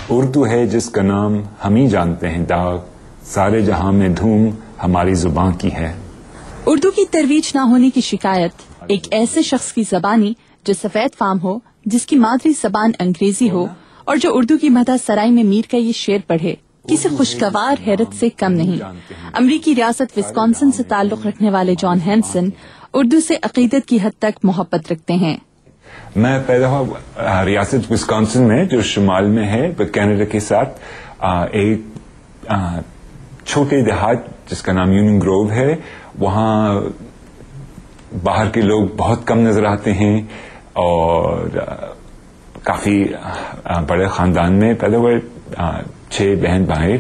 اردو ہے جس کا نام ہم ہی جانتے ہیں داغ، سارے جہاں میں دھوم ہماری زبان کی ہے. اردو کی ترویج نہ ہونے کی شکایت ایک ایسے شخص کی زبانی جو سفید فام ہو، جس کی مادری زبان انگریزی ہو اور جو اردو کی مدح سرائی میں میر کا یہ شعر پڑھے، کسی خوشگوار حیرت سے کم نہیں. امریکی ریاست وسکانسن سے تعلق رکھنے والے جان ہینسن اردو سے عقیدت کی حد تک محبت رکھتے ہیں. میں پیدا ہوا ریاست وسکانسن میں جو شمال میں ہے کینیڈا کے ساتھ، ایک چھوٹے دیہات جس کا نام یونین گروو ہے. وہاں باہر کے لوگ بہت کم نظر آتے ہیں اور کافی بڑے خاندان میں پیدا ہوئے، 6 بہن بھائی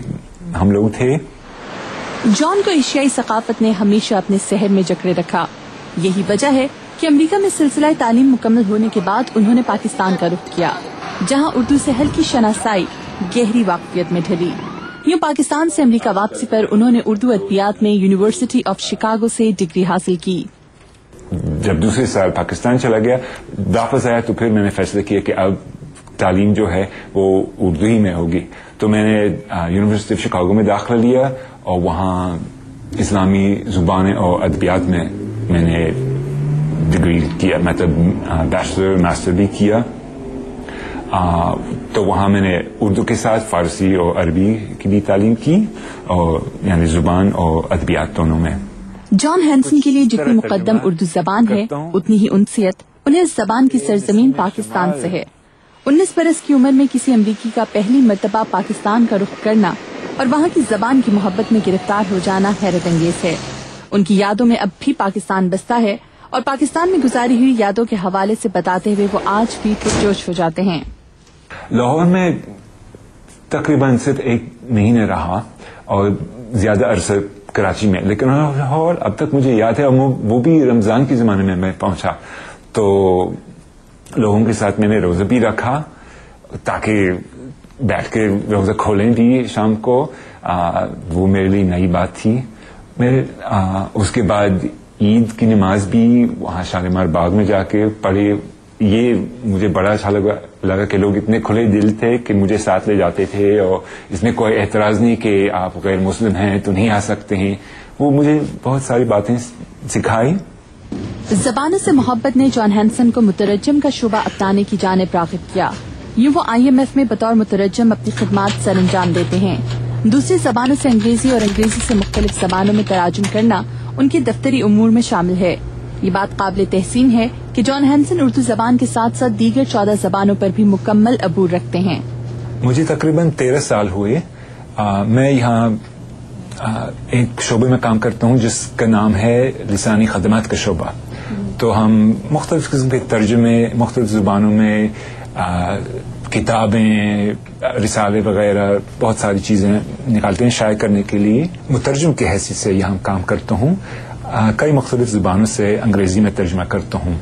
ہم لوگ تھے. جان کو ایشیائی ثقافت نے ہمیشہ اپنے سحر میں جکڑے رکھا. یہی وجہ ہے کہ امریکہ میں سلسلہ تعلیم مکمل ہونے کے بعد انہوں نے پاکستان کا رخ کیا، جہاں اردو سے ہلکی شناسائی گہری واقفیت میں ڈھلی. یوں پاکستان سے امریکہ واپسی پر انہوں نے اردو ادبیات میں یونیورسٹی آف شکاگو سے ڈگری حاصل کی. جب دوسرے سال پاکستان چلا گیا، واپس آیا تو پھر میں نے فیصلہ کیا کہ اب تعلیم جو ہے وہ اردو ہی میں ہوگی. تو میں نے یونیورسٹی آف شکاگو میں داخلہ لیا اور وہاں اسلامی زبانیں اور ادبیات میں نے ڈگری کیا، مطلب بیچلر ماسٹر بھی کیا. تو وہاں میں نے اردو کے ساتھ فارسی اور عربی کی بھی تعلیم کی، اور یعنی زبان اور ادبیات دونوں میں. جان ہینسن کے لیے جتنی مقدم اردو زبان ہے، اتنی ہی انسیت انہیں اس زبان کی سرزمین پاکستان سے ہے. 19 برس کی عمر میں کسی امریکی کا پہلی مرتبہ پاکستان کا رخ کرنا اور وہاں کی زبان کی محبت میں گرفتار ہو جانا حیرت انگیز ہے. ان کی یادوں میں اب بھی پاکستان بستا ہے اور پاکستان میں گزاری ہوئی یادوں کے حوالے سے بتاتے ہوئے وہ آج بھی پرجوش ہو جاتے ہیں. لاہور میں تقریباً صرف 1 مہینہ رہا اور زیادہ عرصہ کراچی میں، لیکن لاہور اب تک مجھے یاد ہے، اور وہ بھی رمضان کے زمانے میں پہنچا تو لوگوں کے ساتھ میں نے روزہ بھی رکھا تاکہ بیٹھ کے روزہ کھولیں بھی شام کو. وہ میرے لیے نئی بات تھی. اس کے بعد عید کی نماز بھی وہاں شالیمار باغ میں جا کے پڑھی. یہ مجھے بڑا اچھا لگا کہ لوگ اتنے کھلے دل تھے کہ مجھے ساتھ لے جاتے تھے اور اس میں کوئی اعتراض نہیں کہ آپ غیر مسلم ہیں تو نہیں آ سکتے ہیں. وہ مجھے بہت ساری باتیں سکھائی. زبانوں سے محبت نے جان ہینسن کو مترجم کا شعبہ اپنانے کی جانب راغب کیا. یوں وہ IMF میں بطور مترجم اپنی خدمات سر انجام دیتے ہیں. دوسری زبانوں سے انگریزی اور انگریزی سے مختلف زبانوں میں تراجم کرنا ان کے دفتری امور میں شامل ہے. یہ بات قابل تحسین ہے کہ جان ہینسن اردو زبان کے ساتھ ساتھ دیگر 14 زبانوں پر بھی مکمل عبور رکھتے ہیں. مجھے تقریباً 13 سال ہوئے. میں یہاں ایک شعبے میں کام کرتا ہوں جس کا نام ہے لسانی خدمات کا شعبہ. تو ہم مختلف قسم کے ترجمے مختلف زبانوں میں، کتابیں، رسالے وغیرہ بہت ساری چیزیں نکالتے ہیں شائع کرنے کے لیے. مترجم کی حیثیت سے یہاں کام کرتا ہوں. کئی مختلف زبانوں سے انگریزی میں ترجمہ کرتا ہوں.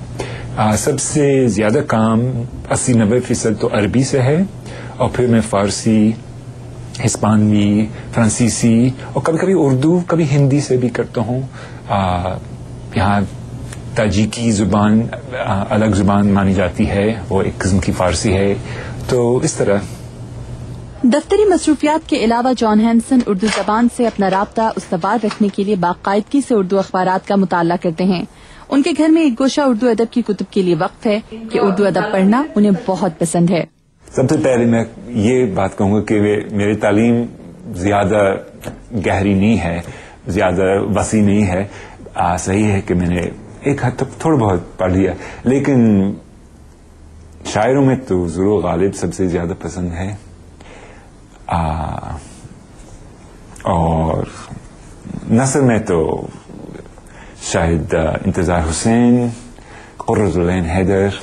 سب سے زیادہ کام 80-90% تو عربی سے ہے، اور پھر میں فارسی، ہسپانوی، فرانسیسی اور کبھی کبھی اردو، کبھی ہندی سے بھی کرتا ہوں. یہاں تاجیکی زبان الگ زبان مانی جاتی ہے، وہ ایک قسم کی فارسی ہے. تو اس طرح دفتری مصروفیات کے علاوہ جان ہینسن اردو زبان سے اپنا رابطہ استوار رکھنے کے لیے باقاعدگی سے اردو اخبارات کا مطالعہ کرتے ہیں. ان کے گھر میں ایک گوشہ اردو ادب کی کتب کے لیے وقف ہے کہ اردو ادب پڑھنا انہیں بہت پسند ہے. سب سے پہلے میں یہ بات کہوں گا کہ میری تعلیم زیادہ گہری نہیں ہے، زیادہ وسیع نہیں ہے. صحیح ہے کہ میں نے ایک حد تک تھوڑا بہت پڑھ لیا، لیکن شاعروں میں تو ضرور غالب سب سے زیادہ پسند ہے. اور نثر میں تو شاید انتظار حسین، قرۃ العین حیدر،